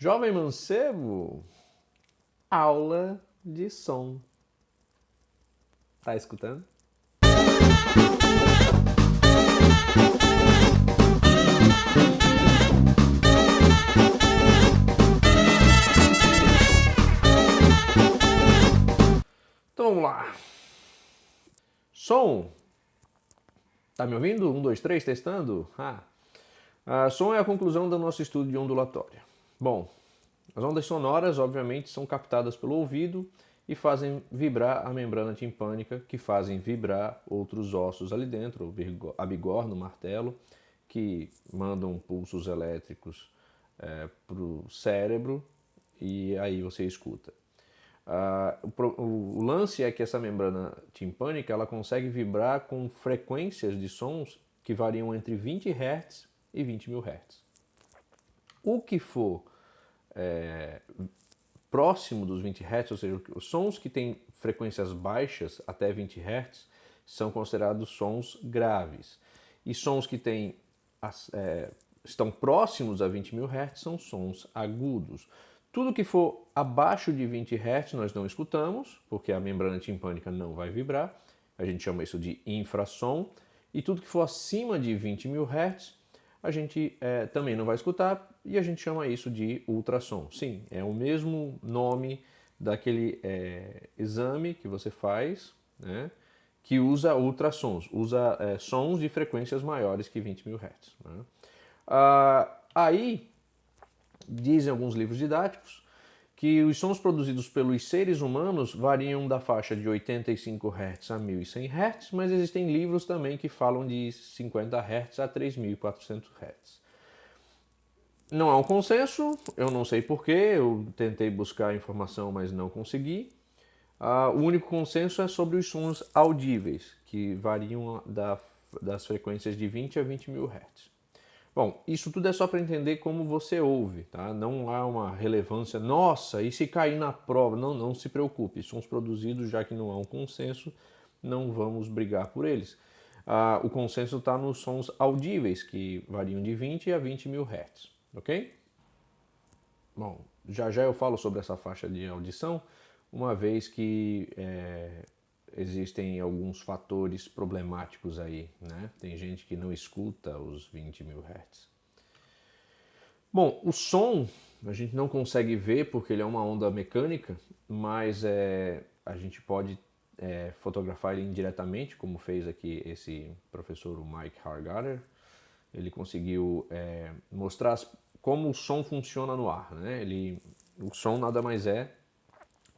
Jovem mancebo, aula de som. Tá escutando? Então vamos lá. Som. Tá me ouvindo? 1, 2, 3, testando? Som é a conclusão do nosso estudo de ondulatória. Bom, as ondas sonoras, obviamente, são captadas pelo ouvido e fazem vibrar a membrana timpânica, que fazem vibrar outros ossos ali dentro, a bigorna, o martelo, que mandam pulsos elétricos para o cérebro e aí você escuta. O lance é que essa membrana timpânica ela consegue vibrar com frequências de sons que variam entre 20 Hz e 20 mil Hz. O que for próximo dos 20 Hz, ou seja, os sons que têm frequências baixas até 20 Hz são considerados sons graves. E sons que estão próximos a 20 mil Hz são sons agudos. Tudo que for abaixo de 20 Hz nós não escutamos, porque a membrana timpânica não vai vibrar. A gente chama isso de infrassom. E tudo que for acima de 20 mil Hz a gente também não vai escutar e a gente chama isso de ultrassom. Sim, é o mesmo nome daquele exame que você faz, né, que usa ultrassons, usa sons de frequências maiores que 20 mil Hz. Né? Aí, dizem alguns livros didáticos que os sons produzidos pelos seres humanos variam da faixa de 85 Hz a 1100 Hz, mas existem livros também que falam de 50 Hz a 3400 Hz. Não há um consenso, eu não sei porquê, eu tentei buscar informação, mas não consegui. O único consenso é sobre os sons audíveis, que variam das frequências de 20 a 20 mil Hz. Bom, isso tudo é só para entender como você ouve, tá? Não há uma relevância, nossa, e se cair na prova? Não se preocupe, sons produzidos, já que não há um consenso, não vamos brigar por eles. O consenso está nos sons audíveis, que variam de 20 a 20 mil Hz, ok? Bom, já eu falo sobre essa faixa de audição, uma vez que existem alguns fatores problemáticos aí, né? Tem gente que não escuta os 20 mil Hz. Bom, o som a gente não consegue ver porque ele é uma onda mecânica, mas a gente pode fotografar ele indiretamente, como fez aqui esse professor, o Mike Hargatter. Ele conseguiu mostrar como o som funciona no ar, né? O som nada mais é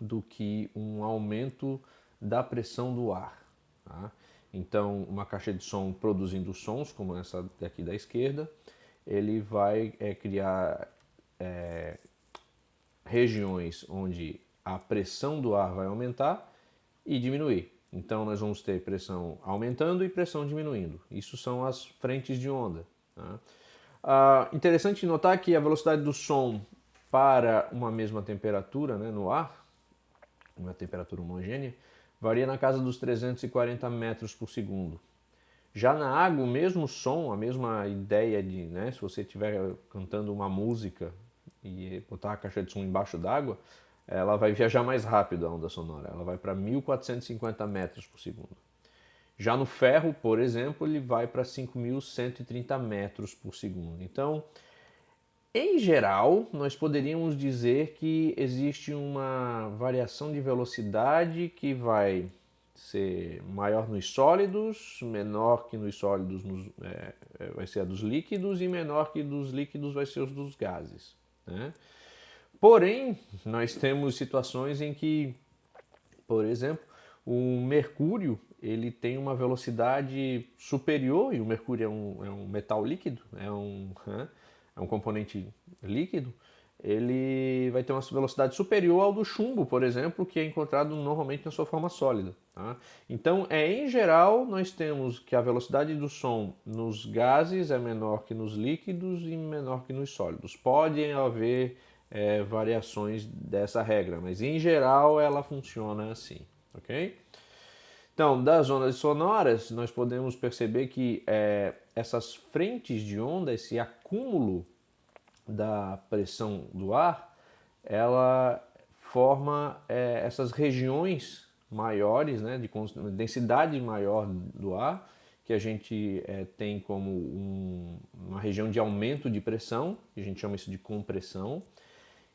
do que um aumento da pressão do ar. Tá? Então, uma caixa de som produzindo sons, como essa daqui da esquerda, ele vai criar regiões onde a pressão do ar vai aumentar e diminuir. Então, nós vamos ter pressão aumentando e pressão diminuindo. Isso são as frentes de onda. Tá? Interessante notar que a velocidade do som para uma mesma temperatura, né, no ar, uma temperatura homogênea, varia na casa dos 340 metros por segundo. Já na água, o mesmo som, a mesma ideia de, né, se você estiver cantando uma música e botar a caixa de som embaixo d'água, ela vai viajar mais rápido a onda sonora, ela vai para 1450 metros por segundo. Já no ferro, por exemplo, ele vai para 5130 metros por segundo. Então, em geral, nós poderíamos dizer que existe uma variação de velocidade que vai ser maior nos sólidos, menor que nos sólidos vai ser a dos líquidos e menor que dos líquidos vai ser os dos gases. Né? Porém, nós temos situações em que, por exemplo, o mercúrio ele tem uma velocidade superior, e o mercúrio é um metal líquido, é um componente líquido, ele vai ter uma velocidade superior ao do chumbo, por exemplo, que é encontrado normalmente na sua forma sólida. Tá? Então, em geral, nós temos que a velocidade do som nos gases é menor que nos líquidos e menor que nos sólidos. Podem haver variações dessa regra, mas em geral ela funciona assim, ok? Então, das ondas sonoras, nós podemos perceber que essas frentes de onda, esse acúmulo da pressão do ar, ela forma essas regiões maiores, né, de densidade maior do ar, que a gente tem como uma região de aumento de pressão, que a gente chama isso de compressão,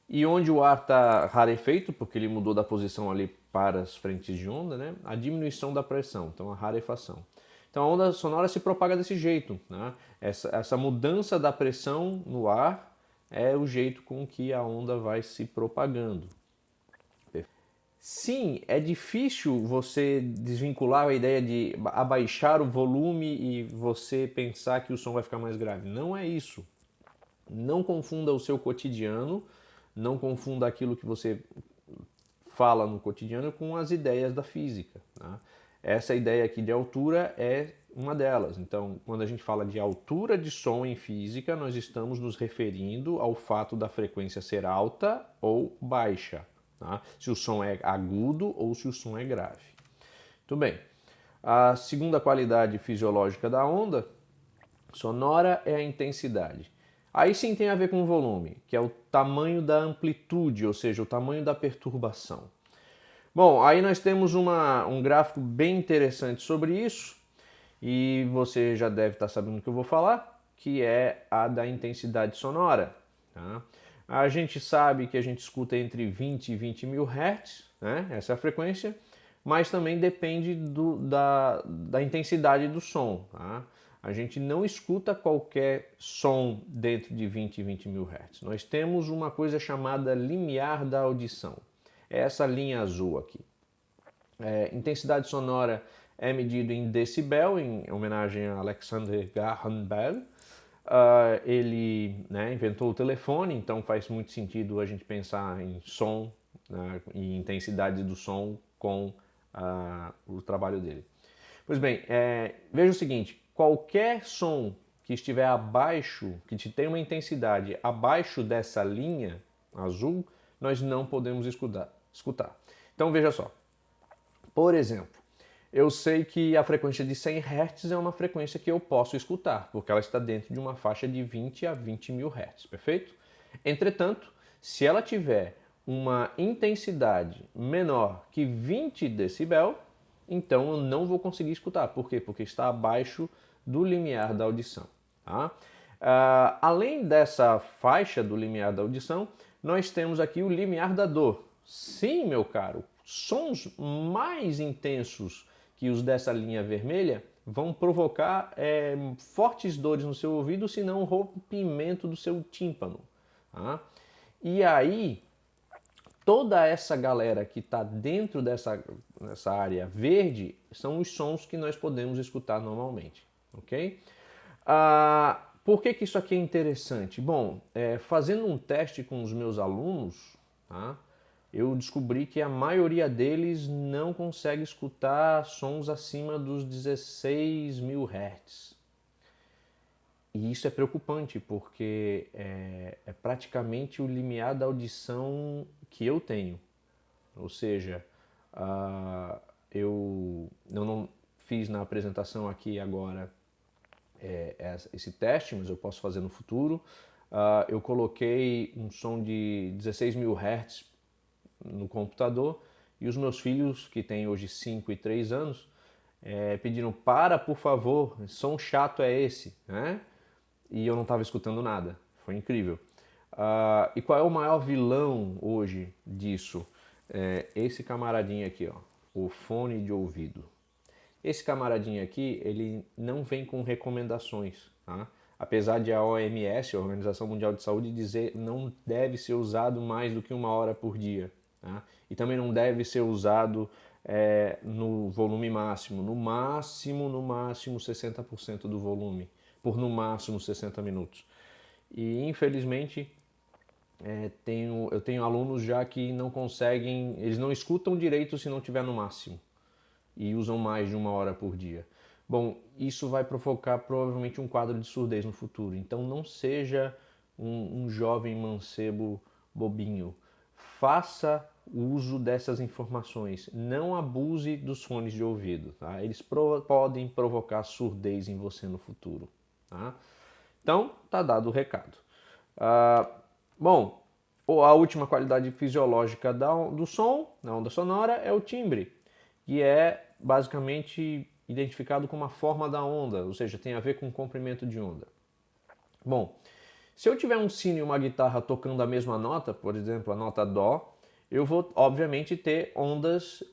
e onde o ar está rarefeito, porque ele mudou da posição ali para as frentes de onda, né, a diminuição da pressão, então a rarefação. Então a onda sonora se propaga desse jeito, né? Essa mudança da pressão no ar é o jeito com que a onda vai se propagando. Sim, é difícil você desvincular a ideia de abaixar o volume e você pensar que o som vai ficar mais grave. Não é isso. Não confunda o seu cotidiano, não confunda aquilo que você fala no cotidiano com as ideias da física. Tá? Essa ideia aqui de altura é uma delas. Então, quando a gente fala de altura de som em física, nós estamos nos referindo ao fato da frequência ser alta ou baixa. Tá? Se o som é agudo ou se o som é grave. Muito bem. A segunda qualidade fisiológica da onda sonora é a intensidade. Aí sim tem a ver com o volume, que é o tamanho da amplitude, ou seja, o tamanho da perturbação. Bom, aí nós temos um gráfico bem interessante sobre isso, e você já deve estar sabendo o que eu vou falar, que é a da intensidade sonora. Tá? A gente sabe que a gente escuta entre 20 e 20 mil Hz, né? Essa é a frequência, mas também depende da intensidade do som. Tá? A gente não escuta qualquer som dentro de 20 e 20 mil Hz. Nós temos uma coisa chamada limiar da audição. É essa linha azul aqui. Intensidade sonora é medido em decibel, em homenagem a Alexander Graham Bell. Ele, né, inventou o telefone, então faz muito sentido a gente pensar em som, né, e intensidade do som com o trabalho dele. Pois bem, veja o seguinte, qualquer som que estiver abaixo, que tem uma intensidade abaixo dessa linha azul, nós não podemos escutar. Então veja só, por exemplo, eu sei que a frequência de 100 Hz é uma frequência que eu posso escutar, porque ela está dentro de uma faixa de 20 a 20 mil Hz, perfeito? Entretanto, se ela tiver uma intensidade menor que 20 decibel, então eu não vou conseguir escutar. Por quê? Porque está abaixo do limiar da audição. Tá? Além dessa faixa do limiar da audição, nós temos aqui o limiar da dor. Sim, meu caro, sons mais intensos que os dessa linha vermelha vão provocar fortes dores no seu ouvido, se não rompimento do seu tímpano. Tá? E aí, toda essa galera que está dentro dessa área verde são os sons que nós podemos escutar normalmente. Ok? Por que isso aqui é interessante? Bom, fazendo um teste com os meus alunos, tá? Eu descobri que a maioria deles não consegue escutar sons acima dos 16 mil Hz. E isso é preocupante, porque é praticamente o limiar da audição que eu tenho. Ou seja, eu não fiz na apresentação aqui agora esse teste, mas eu posso fazer no futuro. Eu coloquei um som de 16 mil Hz no computador e os meus filhos, que têm hoje 5 e 3 anos, pediram, por favor, som chato é esse, né? E eu não estava escutando nada, foi incrível. E qual é o maior vilão hoje disso? Esse camaradinho aqui, ó, o fone de ouvido. Esse camaradinho aqui, ele não vem com recomendações, tá? Apesar de a OMS, a Organização Mundial de Saúde, dizer não deve ser usado mais do que 1 hora por dia. Tá? E também não deve ser usado no volume máximo. No máximo 60% do volume, por no máximo 60 minutos. E infelizmente eu tenho alunos já que não conseguem, eles não escutam direito se não tiver no máximo. E usam mais de 1 hora por dia. Bom, isso vai provocar provavelmente um quadro de surdez no futuro. Então não seja um jovem mancebo bobinho. Faça uso dessas informações. Não abuse dos fones de ouvido. Tá? Eles podem provocar surdez em você no futuro. Tá? Então, tá dado o recado. Bom, a última qualidade fisiológica do som, na onda sonora, é o timbre, que é basicamente identificado como a forma da onda, ou seja, tem a ver com o comprimento de onda. Bom, se eu tiver um sino e uma guitarra tocando a mesma nota, por exemplo, a nota Dó, eu vou, obviamente, ter ondas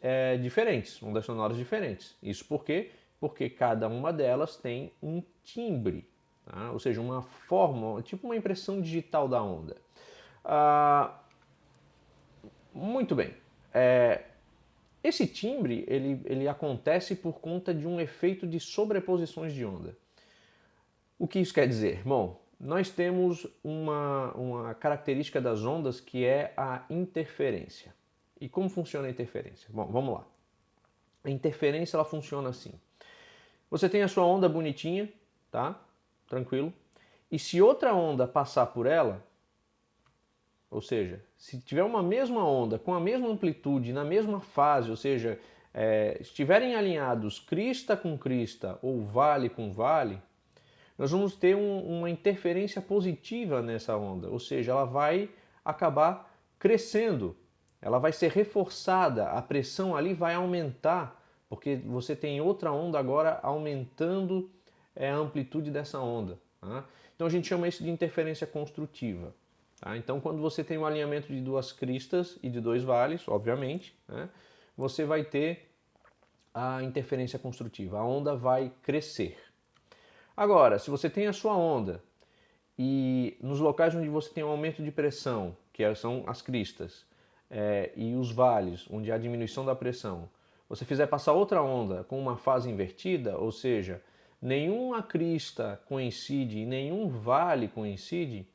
diferentes, ondas sonoras diferentes. Isso por quê? Porque cada uma delas tem um timbre, tá? Ou seja, uma forma, tipo uma impressão digital da onda. Muito bem. Esse timbre ele acontece por conta de um efeito de sobreposições de onda. O que isso quer dizer? Bom, nós temos uma característica das ondas que é a interferência. E como funciona a interferência? Bom, vamos lá. A interferência ela funciona assim. Você tem a sua onda bonitinha, tá? Tranquilo. E se outra onda passar por ela, ou seja, se tiver uma mesma onda com a mesma amplitude, na mesma fase, ou seja, estiverem alinhados crista com crista ou vale com vale, nós vamos ter uma interferência positiva nessa onda, ou seja, ela vai acabar crescendo, ela vai ser reforçada, a pressão ali vai aumentar, porque você tem outra onda agora aumentando a amplitude dessa onda. Tá? Então a gente chama isso de interferência construtiva. Tá? Então quando você tem um alinhamento de duas cristas e de dois vales, obviamente, né, você vai ter a interferência construtiva, a onda vai crescer. Agora, se você tem a sua onda e nos locais onde você tem um aumento de pressão, que são as cristas, e os vales, onde há diminuição da pressão, você fizer passar outra onda com uma fase invertida, ou seja, nenhuma crista coincide e nenhum vale coincide,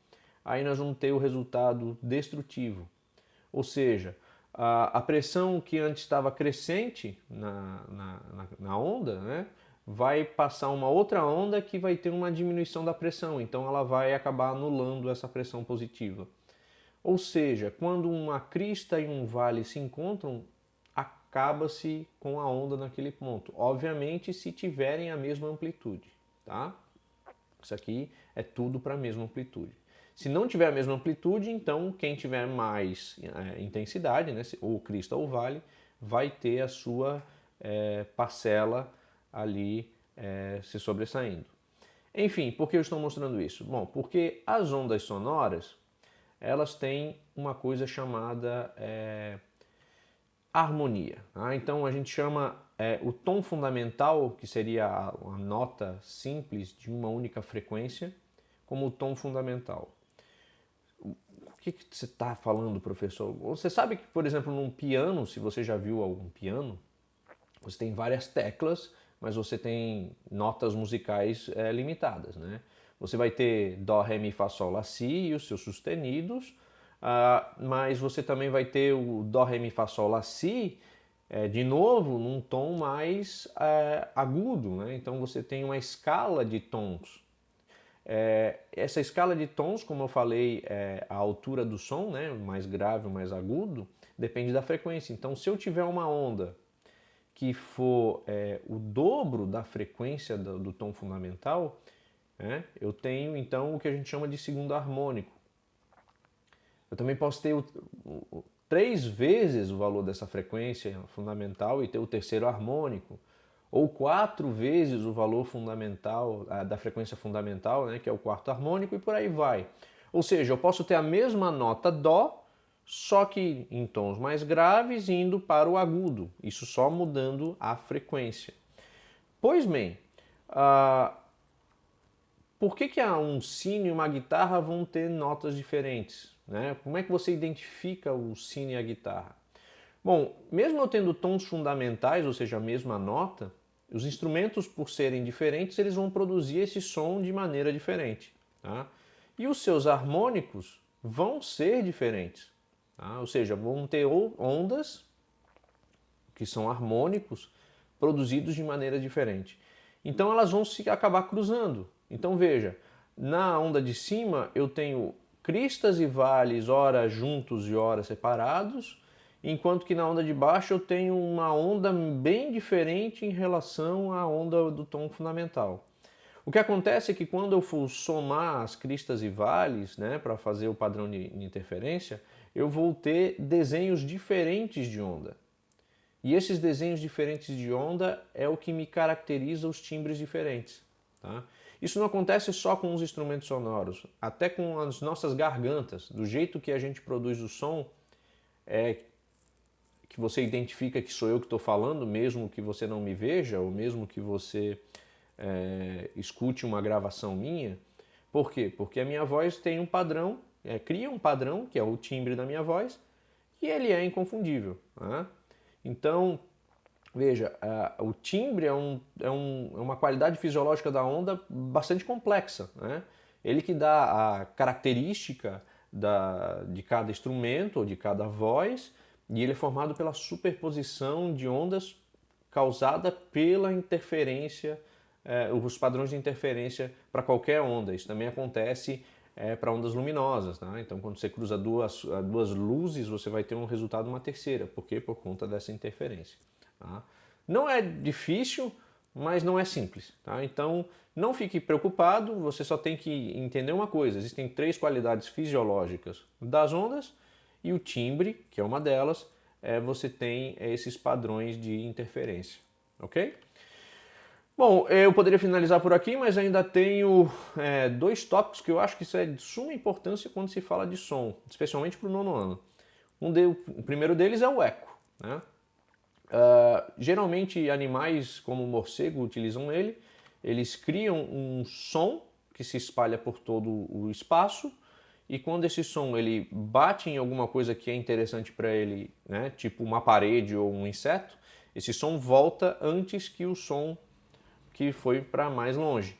aí nós vamos ter o resultado destrutivo. Ou seja, a pressão que antes estava crescente na onda, né, vai passar uma outra onda que vai ter uma diminuição da pressão, então ela vai acabar anulando essa pressão positiva. Ou seja, quando uma crista e um vale se encontram, acaba-se com a onda naquele ponto. Obviamente, se tiverem a mesma amplitude, tá? Isso aqui é tudo para a mesma amplitude. Se não tiver a mesma amplitude, então quem tiver mais intensidade, né, ou crista ou vale, vai ter a sua parcela ali se sobressaindo. Enfim, por que eu estou mostrando isso? Bom, porque as ondas sonoras, elas têm uma coisa chamada harmonia. Tá? Então a gente chama o tom fundamental, que seria a nota simples de uma única frequência, como o tom fundamental. O que você está falando, professor? Você sabe que, por exemplo, num piano, se você já viu algum piano, você tem várias teclas, mas você tem notas musicais limitadas, né? Você vai ter Dó, Ré, Mi, Fá, Sol, Lá, Si e os seus sustenidos, mas você também vai ter o Dó, Ré, Mi, Fá, Sol, Lá, Si, de novo, num tom mais agudo, né? Então você tem uma escala de tons. Essa escala de tons, como eu falei, a altura do som, né? Mais grave ou mais agudo, depende da frequência. Então se eu tiver uma onda que for o dobro da frequência do tom fundamental, eu tenho então o que a gente chama de segundo harmônico. Eu também posso ter 3 vezes o valor dessa frequência fundamental e ter o terceiro harmônico, ou 4 vezes o valor fundamental da frequência fundamental, né, que é o quarto harmônico, e por aí vai. Ou seja, eu posso ter a mesma nota Dó, só que em tons mais graves, indo para o agudo, isso só mudando a frequência. Pois bem, por que um sino e uma guitarra vão ter notas diferentes? Né? Como é que você identifica o sino e a guitarra? Bom, mesmo eu tendo tons fundamentais, ou seja, a mesma nota, os instrumentos, por serem diferentes, eles vão produzir esse som de maneira diferente. Tá? E os seus harmônicos vão ser diferentes. Tá? Ou seja, vão ter ondas, que são harmônicos, produzidos de maneira diferente. Então elas vão se acabar cruzando. Então veja, na onda de cima eu tenho cristas e vales, ora juntos e ora separados, enquanto que na onda de baixo eu tenho uma onda bem diferente em relação à onda do tom fundamental. O O que acontece é que quando eu for somar as cristas e vales, né, para fazer o padrão de interferência, eu vou ter desenhos diferentes de onda. E esses desenhos diferentes de onda é o que me caracteriza os timbres diferentes. Tá? Isso não acontece só com os instrumentos sonoros, até com as nossas gargantas. Do jeito que a gente produz o som, que você identifica que sou eu que estou falando, mesmo que você não me veja, ou mesmo que você escute uma gravação minha. Por quê? Porque a minha voz tem um padrão, cria um padrão, que é o timbre da minha voz, e ele é inconfundível. Tá? Então, veja, o timbre é uma qualidade fisiológica da onda bastante complexa. Né? Ele que dá a característica de cada instrumento ou de cada voz, e ele é formado pela superposição de ondas causada pela interferência, os padrões de interferência para qualquer onda. Isso também acontece para ondas luminosas. Tá? Então, quando você cruza duas luzes, você vai ter um resultado uma terceira. Por quê? Por conta dessa interferência. Tá? Não é difícil, mas não é simples. Tá? Então, não fique preocupado, você só tem que entender uma coisa. Existem 3 qualidades fisiológicas das ondas e o timbre, que é uma delas, você tem esses padrões de interferência. Ok? Bom, eu poderia finalizar por aqui, mas ainda tenho 2 tópicos que eu acho que isso é de suma importância quando se fala de som, especialmente para o 9º ano. O primeiro deles é o eco. Né? Geralmente animais como o morcego utilizam ele, eles criam um som que se espalha por todo o espaço, e quando esse som ele bate em alguma coisa que é interessante para ele, né, tipo uma parede ou um inseto, esse som volta antes que o som que foi para mais longe.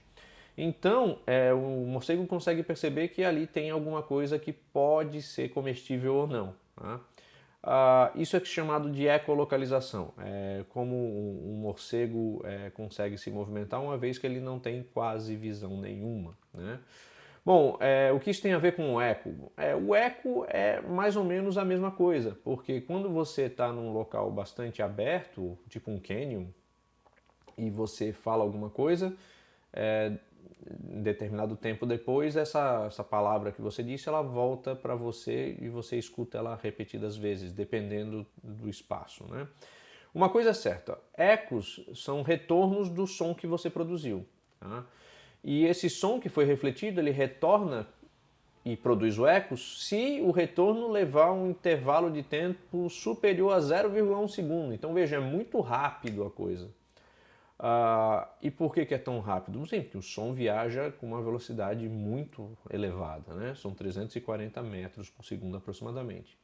Então, o morcego consegue perceber que ali tem alguma coisa que pode ser comestível ou não. Tá? Isso é chamado de ecolocalização, como um morcego consegue se movimentar uma vez que ele não tem quase visão nenhuma. Né? Bom, o que isso tem a ver com o eco? O eco é mais ou menos a mesma coisa, porque quando você está num local bastante aberto, tipo um canyon, e você fala alguma coisa, em determinado tempo depois, essa palavra que você disse, ela volta para você e você escuta ela repetidas vezes, dependendo do espaço. Né? Uma coisa é certa, ecos são retornos do som que você produziu. Tá? E esse som que foi refletido, ele retorna e produz o eco se o retorno levar um intervalo de tempo superior a 0,1 segundo. Então veja, é muito rápido a coisa. E por que é tão rápido? Sim, porque o som viaja com uma velocidade muito elevada, né? São 340 metros por segundo aproximadamente.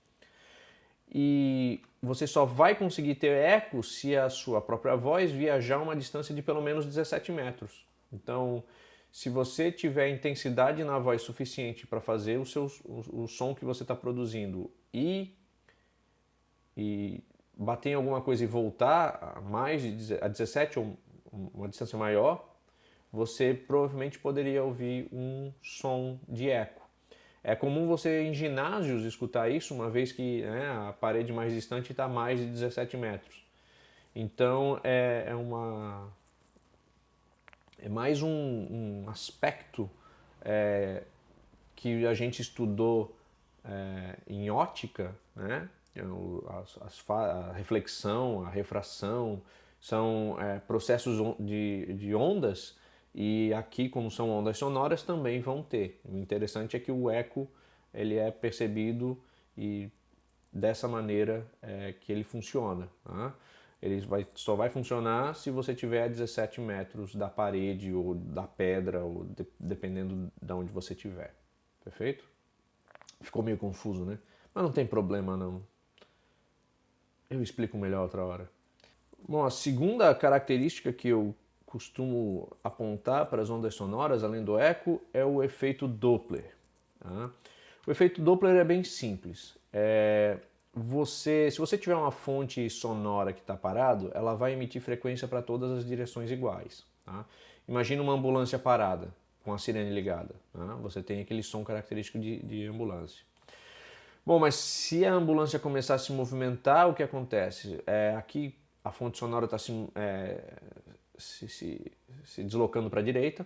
E você só vai conseguir ter eco se a sua própria voz viajar uma distância de pelo menos 17 metros. Então, se você tiver intensidade na voz suficiente para fazer o som que você está produzindo e bater em alguma coisa e voltar a 17 ou uma distância maior, você provavelmente poderia ouvir um som de eco. É comum você em ginásios escutar isso, uma vez que a parede mais distante está a mais de 17 metros. Então é mais um aspecto que a gente estudou em ótica, né? A reflexão, a refração, são processos de ondas, e aqui, como são ondas sonoras, também vão ter. O interessante é que o eco ele é percebido e dessa maneira que ele funciona. Tá? Ele só vai funcionar se você tiver a 17 metros da parede ou da pedra, ou dependendo de onde você estiver. Perfeito? Ficou meio confuso, né? Mas não tem problema não. Eu explico melhor outra hora. Bom, a segunda característica que eu costumo apontar para as ondas sonoras, além do eco, é o efeito Doppler. Tá? O efeito Doppler é bem simples. Se você tiver uma fonte sonora que está parado, ela vai emitir frequência para todas as direções iguais. Tá? Imagina uma ambulância parada, com a sirene ligada. Tá? Você tem aquele som característico de ambulância. Bom, mas se a ambulância começar a se movimentar, o que acontece? Aqui a fonte sonora está se deslocando para a direita,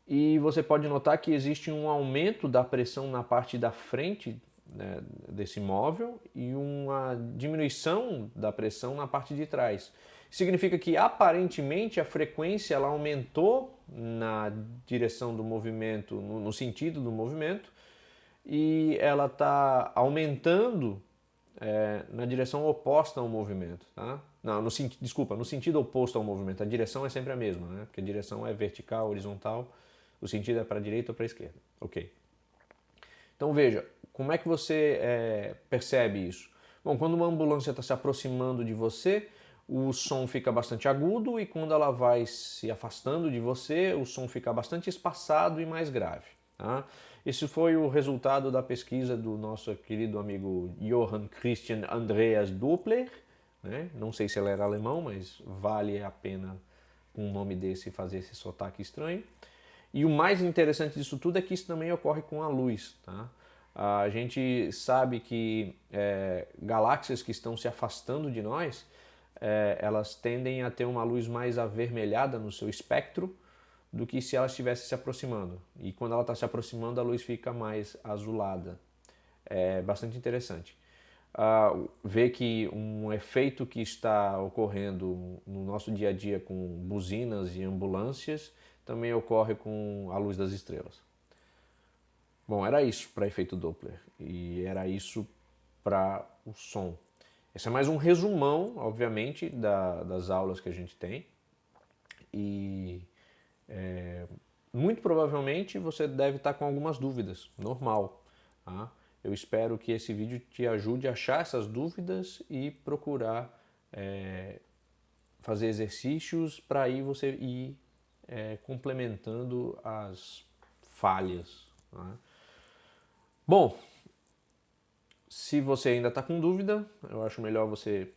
E você pode notar que existe um aumento da pressão na parte da frente, né, desse móvel e uma diminuição da pressão na parte de trás. Significa que aparentemente a frequência ela aumentou na direção do movimento, no sentido do movimento, e ela está aumentando na direção oposta ao movimento. Tá? Não, desculpa, no sentido oposto ao movimento. A direção é sempre a mesma, né? Porque a direção é vertical, horizontal, o sentido é para a direita ou para a esquerda. Ok. Então veja, como é que você percebe isso? Bom, quando uma ambulância está se aproximando de você, o som fica bastante agudo, e quando ela vai se afastando de você, o som fica bastante espaçado e mais grave. Tá? Esse foi o resultado da pesquisa do nosso querido amigo Johann Christian Andreas Doppler. Né? Não sei se ele era alemão, mas vale a pena com um nome desse fazer esse sotaque estranho. E o mais interessante disso tudo é que isso também ocorre com a luz. Tá? A gente sabe que galáxias que estão se afastando de nós, elas tendem a ter uma luz mais avermelhada no seu espectro do que se ela estivesse se aproximando. E quando ela está se aproximando, a luz fica mais azulada. É bastante interessante. Ver que um efeito que está ocorrendo no nosso dia a dia com buzinas e ambulâncias também ocorre com a luz das estrelas. Bom, era isso para efeito Doppler e era isso para o som. Esse é mais um resumão, obviamente, das aulas que a gente tem. E muito provavelmente você deve estar com algumas dúvidas, normal. Tá? Eu espero que esse vídeo te ajude a achar essas dúvidas e procurar fazer exercícios para aí você ir complementando as falhas. Tá? Bom, se você ainda está com dúvida, eu acho melhor você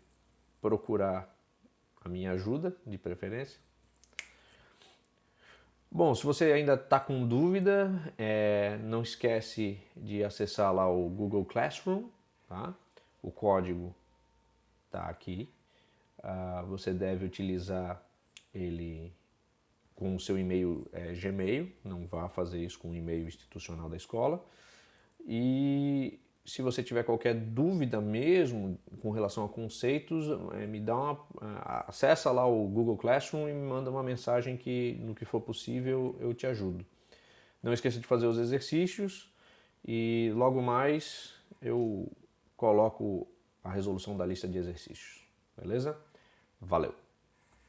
procurar a minha ajuda, de preferência. Bom, se você ainda está com dúvida, não esquece de acessar lá o Google Classroom, tá? O código está aqui. Você deve utilizar ele com o seu e-mail Gmail, não vá fazer isso com o e-mail institucional da escola. E se você tiver qualquer dúvida mesmo com relação a conceitos, acessa lá o Google Classroom e me manda uma mensagem que, no que for possível, eu te ajudo. Não esqueça de fazer os exercícios e logo mais eu coloco a resolução da lista de exercícios. Beleza? Valeu!